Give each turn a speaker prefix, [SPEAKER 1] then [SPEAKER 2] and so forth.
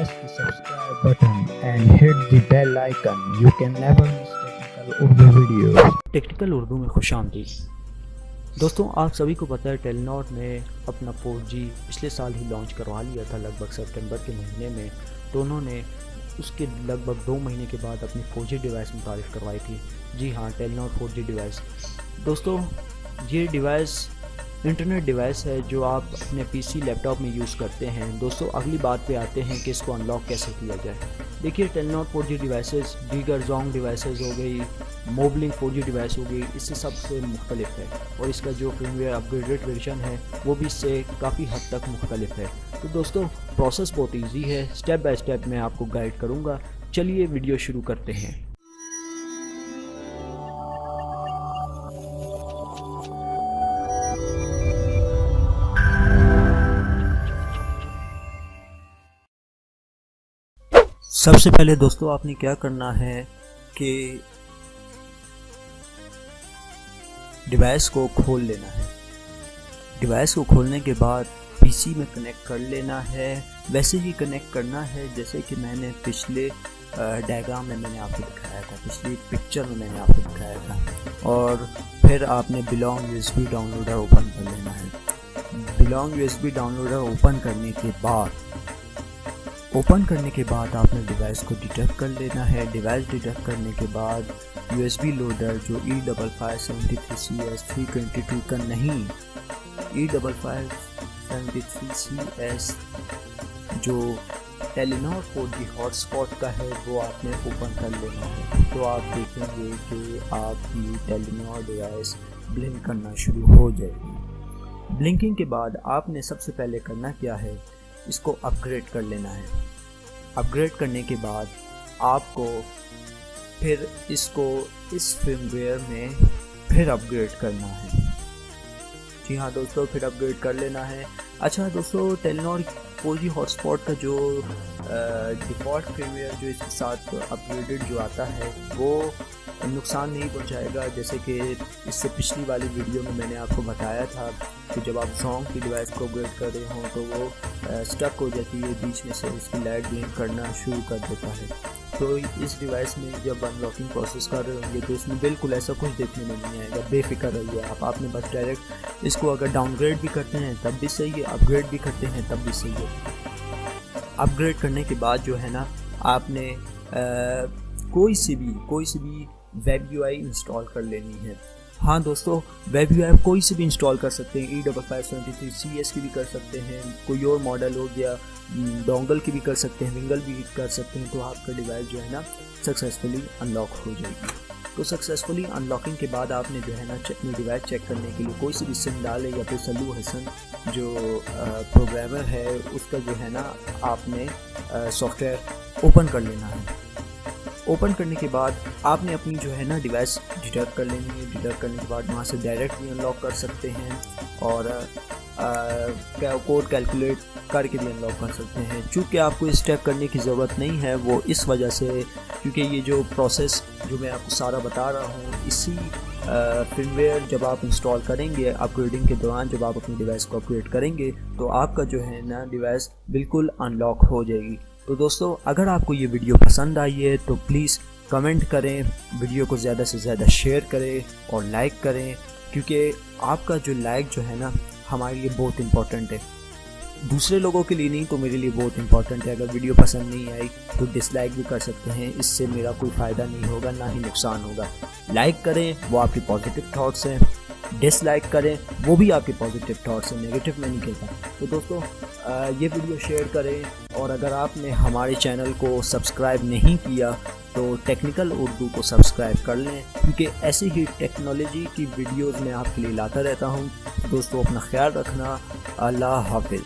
[SPEAKER 1] press the subscribe button and hit the bell icon. You can never miss technical Urdu videos.
[SPEAKER 2] Technical Urdu में खुशामदीद। दोस्तों, आप सभी को पता है टेलीनॉर ने अपना 4G पिछले साल ही लॉन्च करवा लिया था, लगभग सितंबर के महीने में। तो उन्होंने उसके लगभग 2 महीने के बाद अपनी 4G डिवाइस मुतारिफ करवाई थी। जी हाँ, टेलीनॉर 4G डिवाइस। दोस्तों, ये डिवाइस इंटरनेट डिवाइस है जो आप अपने PC लैपटॉप में यूज़ करते हैं। दोस्तों, अगली बात पे आते हैं कि इसको अनलॉक कैसे किया जाए। देखिए, टेलीनॉर 4G डिवाइसेस दीगर जोंग डिवाइसेस हो गई, मोबलिंग 4G डिवाइस हो गई, इससे सबसे मुख्तलिफ है और इसका जो फर्मवेयर अपग्रेडेड वर्जन है वो भी इससे काफ़ी हद तक मुख्तलिफ है। तो दोस्तों, प्रोसेस बहुत ईजी है, स्टेप बाय स्टेप मैं आपको गाइड करूँगा। चलिए वीडियो शुरू करते हैं। सबसे पहले दोस्तों, आपने क्या करना है कि डिवाइस को खोल लेना है। डिवाइस को खोलने के बाद PC में कनेक्ट कर लेना है। वैसे ही कनेक्ट करना है जैसे कि मैंने पिछले डायग्राम में मैंने आपको दिखाया था, पिछली पिक्चर में मैंने आपको दिखाया था। और फिर आपने बिलोंग USB डाउनलोडर ओपन कर लेना है। बिलोंग USB डाउनलोडर ओपन करने के बाद आपने डिवाइस को डिटेक्ट कर लेना है। डिवाइस डिटेक्ट करने के बाद USB लोडर जो E5573CS322 का नहीं, E5573CS जो टेलीनॉर 4G हॉटस्पॉट का है वो आपने ओपन कर लेना है। तो आप देखेंगे कि आपकी टेलीनॉर डिवाइस ब्लिंक करना शुरू हो जाएगी। ब्लिंकिंग के बाद आपने सबसे पहले करना क्या है, इसको अपग्रेड कर लेना है। अपग्रेड करने के बाद आपको फिर इसको इस फर्मवेयर में फिर अपग्रेड करना है। जी हाँ दोस्तों, फिर अपग्रेड कर लेना है। अच्छा दोस्तों, टेलीनॉर 4G हॉटस्पॉट का जो डिफ़ॉल्ट फर्मवेयर जो इसके साथ अपग्रेडेड जो आता है वो नुकसान नहीं पहुंचाएगा। जैसे कि इससे पिछली वाली वीडियो में मैंने आपको बताया था कि जब आप सॉन्ग की डिवाइस को अपग्रेड कर रहे हों तो वो स्टक हो जाती है, बीच में से उसकी लाइट ब्लिंक करना शुरू कर देता है। तो इस डिवाइस में जब अनलॉकिंग प्रोसेस कर रहे होंगे तो इसमें बिल्कुल ऐसा कुछ देखने में नहीं आएगा। बेफिक्र रहिए आपने बस डायरेक्ट इसको अगर डाउनग्रेड भी करते हैं तब भी सही है, अपग्रेड भी करते हैं तब भी सही है। अपग्रेड करने के बाद जो है ना, आपने कोई सी भी वेब UI इंस्टॉल कर लेनी है। हाँ दोस्तों, वेब UI कोई से भी इंस्टॉल कर सकते हैं। E5573CS की भी कर सकते हैं, कोई और मॉडल हो गया, डोंगल की भी कर सकते हैं, विंगल भी कर सकते हैं। तो आपका डिवाइस जो है ना सक्सेसफुली अनलॉक हो जाएगी। तो सक्सेसफुली अनलॉकिंग के बाद आपने जो है ना अपनी डिवाइस चेक करने के लिए कोई सी भी सिम डाले या फिर सल्लू हसन जो प्रोग्रामर है उसका जो है ना आपने सॉफ्टवेयर ओपन कर लेना है। ओपन करने के बाद आपने अपनी जो है ना डिवाइस डिटेक्ट कर लेनी है। डिटेक्ट करने के बाद वहाँ से डायरेक्ट भी अनलॉक कर सकते हैं और कोड कैलकुलेट करके भी अनलॉक कर सकते हैं। चूँकि आपको इस स्टेप करने की ज़रूरत नहीं है वो इस वजह से क्योंकि ये जो प्रोसेस जो मैं आपको सारा बता रहा हूँ इसी फर्मवेयर जब आप इंस्टॉल करेंगे, अपग्रेडिंग के दौरान जब आप अपनी डिवाइस को अपग्रेड करेंगे तो आपका जो है ना डिवाइस बिल्कुल अनलॉक हो जाएगी। तो दोस्तों, अगर आपको ये वीडियो पसंद आई है तो प्लीज़ कमेंट करें, वीडियो को ज़्यादा से ज़्यादा शेयर करें और लाइक करें, क्योंकि आपका जो लाइक जो है ना हमारे लिए बहुत इम्पोर्टेंट है। दूसरे लोगों के लिए नहीं तो मेरे लिए बहुत इम्पोर्टेंट है। अगर वीडियो पसंद नहीं आई तो डिसलाइक भी कर सकते हैं, इससे मेरा कोई फ़ायदा नहीं होगा ना ही नुकसान होगा। लाइक करें, वो आपके पॉजिटिव थाट्स हैं। डिसलाइक करें, वो भी आपके पॉजिटिव थाट्स हैं, नेगेटिव मैं नहीं कहता। तो दोस्तों, ये वीडियो शेयर करें और अगर आपने हमारे चैनल को सब्सक्राइब नहीं किया तो टेक्निकल उर्दू को सब्सक्राइब कर लें, क्योंकि ऐसी ही टेक्नोलॉजी की वीडियोज़ मैं आपके लिए लाता रहता हूँ। दोस्तों, अपना ख्याल रखना। अल्लाह हाफिज़।